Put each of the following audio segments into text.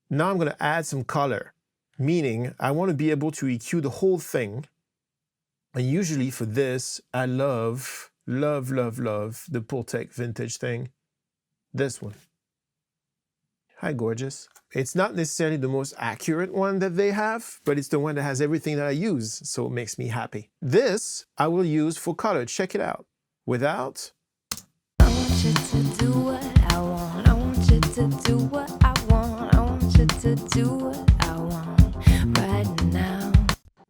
Now I'm going to add some color, meaning I want to be able to EQ the whole thing. And usually for this, I love the Pultec vintage thing. This one. Hi, gorgeous. It's not necessarily the most accurate one that they have, but it's the one that has everything that I use, so it makes me happy. This I will use for color. Check it out. Without. I want you to do what I want. I want you to do what I want. I want you to do what I want right now.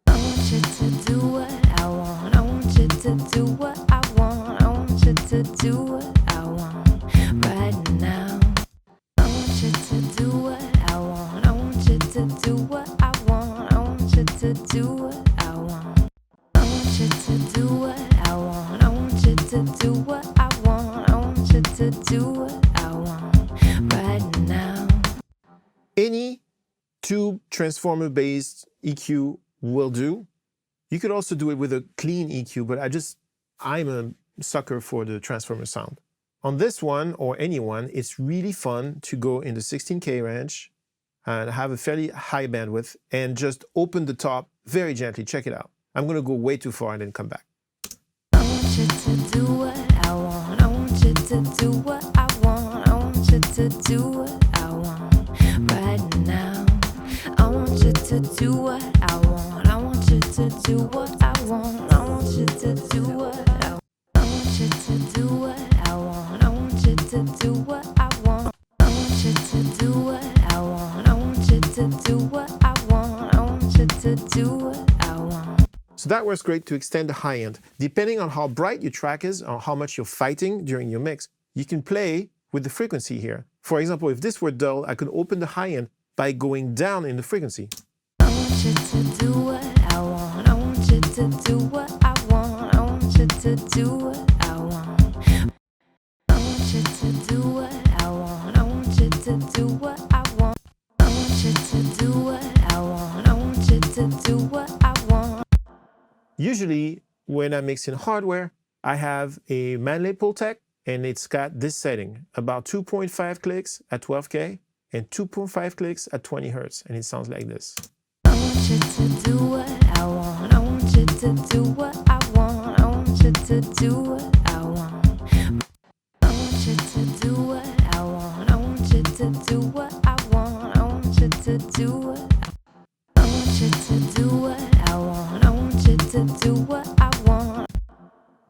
I want you to do what I want. I want you to do what I want. I want you to do what I want right now. I want you to do what I want. I want you to do what I want. I want you to do what I want. I want you to do what I want. I want you to do what I want. I want you to do what I want right now. Any tube transformer-based EQ will do. You could also do it with a clean EQ, but I'm a sucker for the transformer sound. On this one, or any one, it's really fun to go in the 16K range and have a fairly high bandwidth and just open the top very gently. Check it out. I'm going to go way too far and then come back. I want you to do what I want. I want you to do what I want. I want you to do what I want right now. I want you to do what I want. I want you to do what I want. I want you to do what I want. I want you to do what I want. I want you to do what I want. I want you to do what I want. I want you to do what I want. I want you to do what I want. So that works great to extend the high end. Depending on how bright your track is or how much you're fighting during your mix, you can play with the frequency here. For example, if this were dull, I could open the high end by going down in the frequency. I want you to do what I want. I want you to do what I want. I want you to do what I want. I want you to do what I want. I want you to do what I want. I want you to do what I want. I want you to do what I want. Usually, when I'm mixing hardware, I have a Manley Pultec, and it's got this setting, about 2.5 clicks at 12K and 2.5 clicks at 20 Hertz, and it sounds like this. I want you to do what I want. I want you to do what I want. I want you to do what I want. I want you to do what I want. I want you to do what I want. I want you to do what I want you to do what I want. I want you to do what I want.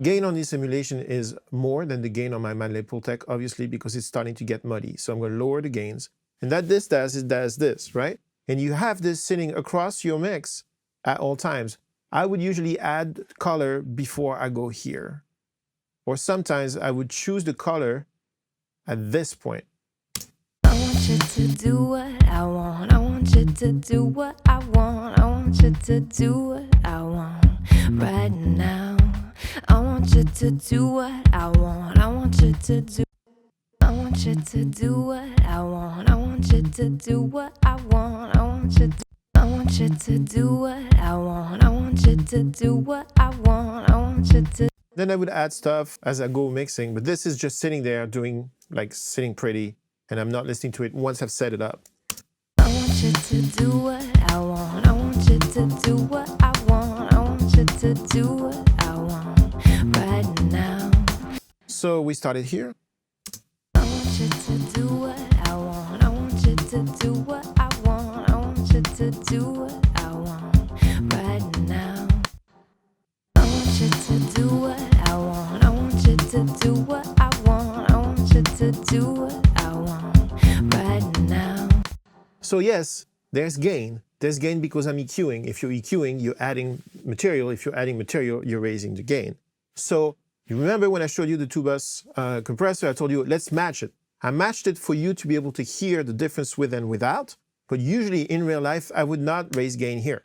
Gain on this simulation is more than the gain on my Manley Pultec, obviously, because it's starting to get muddy. So I'm going to lower the gains. And that this does, it does this, right? And you have this sitting across your mix at all times. I would usually add color before I go here. Or sometimes I would choose the color at this point. I want you to do what I want. I want you to do what I want. I want you to do what I want right now. I want you to do what I want. I want you to do. I want you to do what I want. I want you to do what I want. I want you to. I want you to do what I want. I want you to do what I want. I want you to. Then I would add stuff as I go mixing, but this is just sitting there doing, like, sitting pretty, and I'm not listening to it once I've set it up. I want you to do what I want. I want you to do what I want. I want you to do what I want right now. So we started here. I want you to do what I want. I want you to do what I want. I want you to do what I want right now. I want you to do what I want. I want you to do what I want. I want you to do what I want right now. So yes, there's gain. There's gain because I'm EQing. If you're EQing, you're adding material. If you're adding material, you're raising the gain. So you remember when I showed you the two-bus compressor, I told you, let's match it. I matched it for you to be able to hear the difference with and without, but usually in real life, I would not raise gain here.